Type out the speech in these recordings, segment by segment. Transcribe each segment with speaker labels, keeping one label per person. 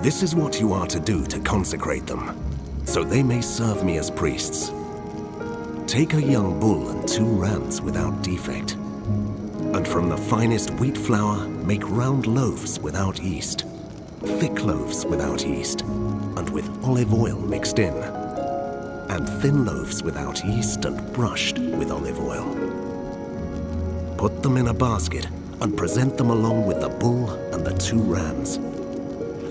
Speaker 1: This is what you are to do to consecrate them, so they may serve me as priests. Take a young bull and 2 rams without defect. And from the finest wheat flour, make round loaves without yeast, thick loaves without yeast, and with olive oil mixed in, and thin loaves without yeast and brushed with olive oil. Put them in a basket and present them along with the bull and the 2 rams.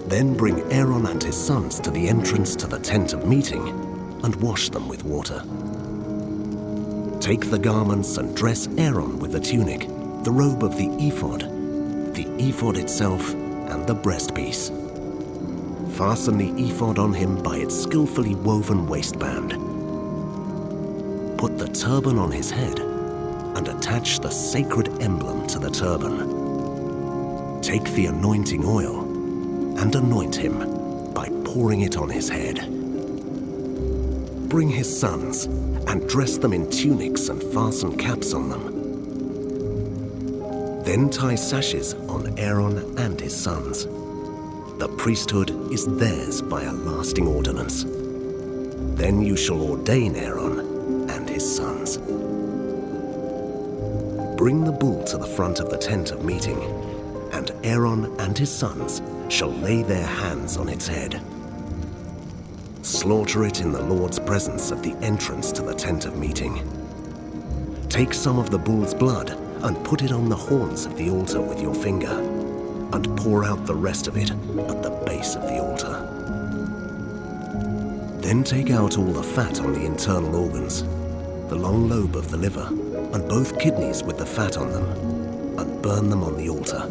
Speaker 1: Then bring Aaron and his sons to the entrance to the tent of meeting and wash them with water. Take the garments and dress Aaron with the tunic, the robe of the ephod itself, and the breastpiece. Fasten the ephod on him by its skillfully woven waistband. Put the turban on his head and attach the sacred emblem to the turban. Take the anointing oil and anoint him by pouring it on his head. Bring his sons and dress them in tunics and fasten caps on them. Then tie sashes on Aaron and his sons. The priesthood is theirs by a lasting ordinance. Then you shall ordain Aaron and his sons. Bring the bull to the front of the tent of meeting, and Aaron and his sons shall lay their hands on its head. Slaughter it in the Lord's presence at the entrance to the tent of meeting. Take some of the bull's blood and put it on the horns of the altar with your finger, and pour out the rest of it at the base of the altar. Then take out all the fat on the internal organs, the long lobe of the liver, and both kidneys with the fat on them, and burn them on the altar.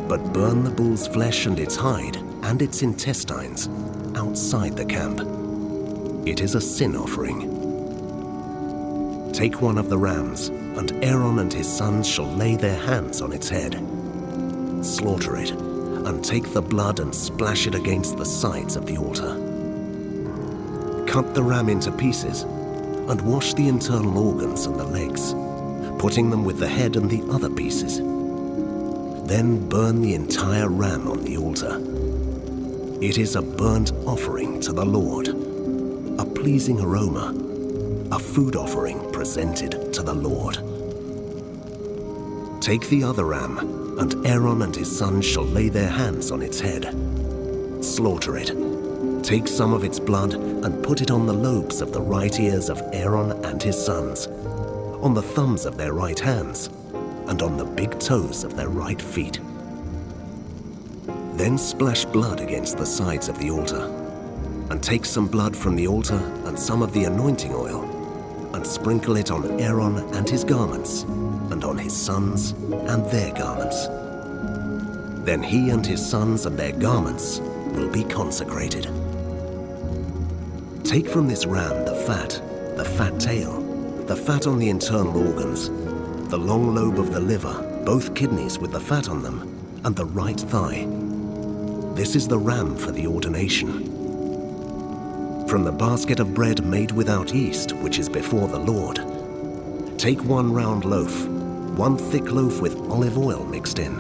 Speaker 1: But burn the bull's flesh and its hide and its intestines outside the camp. It is a sin offering. Take one of the rams, and Aaron and his sons shall lay their hands on its head. Slaughter it, and take the blood and splash it against the sides of the altar. Cut the ram into pieces, and wash the internal organs and the legs, putting them with the head and the other pieces. Then burn the entire ram on the altar. It is a burnt offering to the Lord, a pleasing aroma, a food offering presented to the Lord. Take the other ram, and Aaron and his sons shall lay their hands on its head. Slaughter it. Take some of its blood and put it on the lobes of the right ears of Aaron and his sons, on the thumbs of their right hands, and on the big toes of their right feet. Then splash blood against the sides of the altar, and take some blood from the altar and some of the anointing oil, and sprinkle it on Aaron and his garments, and on his sons and their garments. Then he and his sons and their garments will be consecrated. Take from this ram the fat tail, the fat on the internal organs, the long lobe of the liver, both kidneys with the fat on them, and the right thigh. This is the ram for the ordination. From the basket of bread made without yeast, which is before the Lord, take 1 round loaf, 1 thick loaf with olive oil mixed in,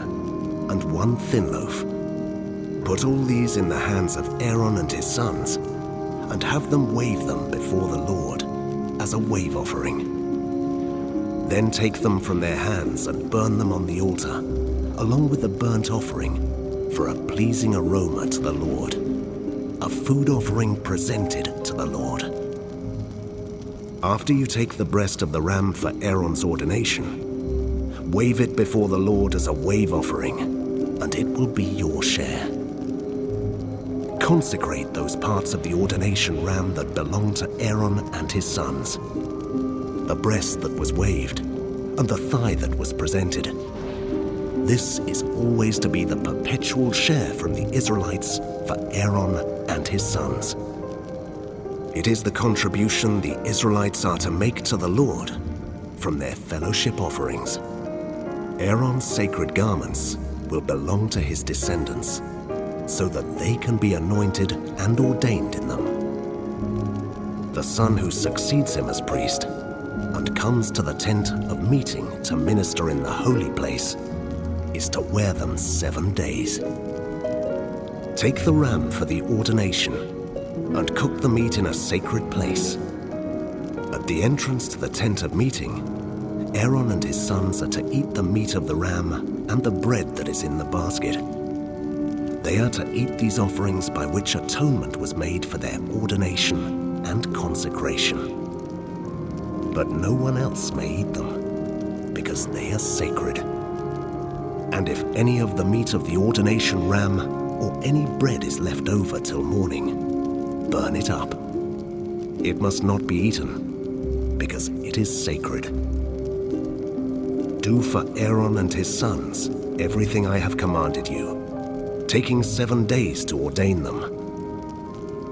Speaker 1: and 1 thin loaf. Put all these in the hands of Aaron and his sons, and have them wave them before the Lord as a wave offering. Then take them from their hands and burn them on the altar, along with the burnt offering, for a pleasing aroma to the Lord, a food offering presented to the Lord. After you take the breast of the ram for Aaron's ordination, wave it before the Lord as a wave offering, and it will be your share. Consecrate those parts of the ordination ram that belong to Aaron and his sons, the breast that was waved, and the thigh that was presented. This is always to be the perpetual share from the Israelites for Aaron and his sons. It is the contribution the Israelites are to make to the Lord from their fellowship offerings. Aaron's sacred garments will belong to his descendants, so that they can be anointed and ordained in them. The son who succeeds him as priest and comes to the tent of meeting to minister in the holy place is to wear them 7 days. Take the ram for the ordination and cook the meat in a sacred place. At the entrance to the tent of meeting, Aaron and his sons are to eat the meat of the ram and the bread that is in the basket. They are to eat these offerings by which atonement was made for their ordination and consecration. But no one else may eat them, because they are sacred. And if any of the meat of the ordination ram or any bread is left over till morning, burn it up. It must not be eaten, because it is sacred. Do for Aaron and his sons everything I have commanded you, taking 7 days to ordain them.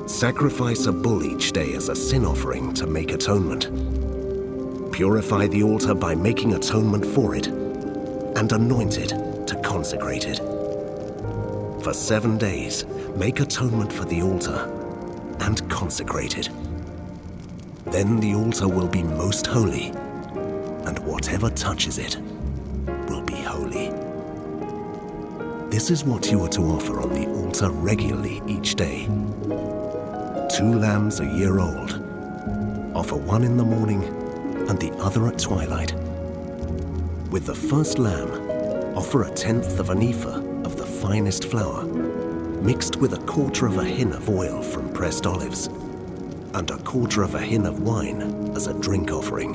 Speaker 1: Sacrifice a bull each day as a sin offering to make atonement. Purify the altar by making atonement for it, and anoint it to consecrate it. For 7 days, make atonement for the altar and consecrate it. Then the altar will be most holy, and whatever touches it will be holy. This is what you are to offer on the altar regularly each day. 2 lambs a year old. Offer one in the morning and the other at twilight. With the first lamb, offer 1/10 of an ephah of the finest flour, mixed with 1/4 hin of oil from pressed olives, and 1/4 hin of wine as a drink offering.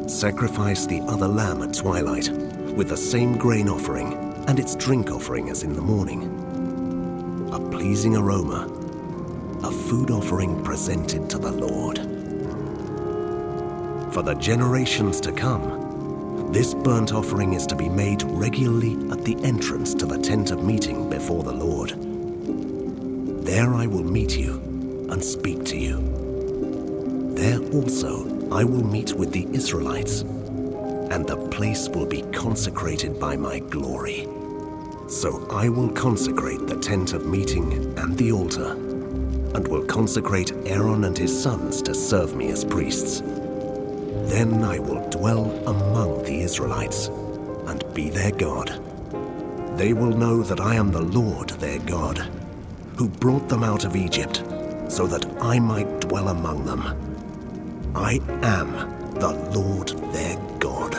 Speaker 1: Sacrifice the other lamb at twilight, with the same grain offering and its drink offering as in the morning. A pleasing aroma, a food offering presented to the Lord. For the generations to come, this burnt offering is to be made regularly at the entrance to the tent of meeting before the Lord. There I will meet you and speak to you. There also I will meet with the Israelites, and the place will be consecrated by my glory. So I will consecrate the tent of meeting and the altar, and will consecrate Aaron and his sons to serve me as priests. Then I will dwell among the Israelites and be their God. They will know that I am the Lord their God, who brought them out of Egypt, so that I might dwell among them. I am the Lord their God.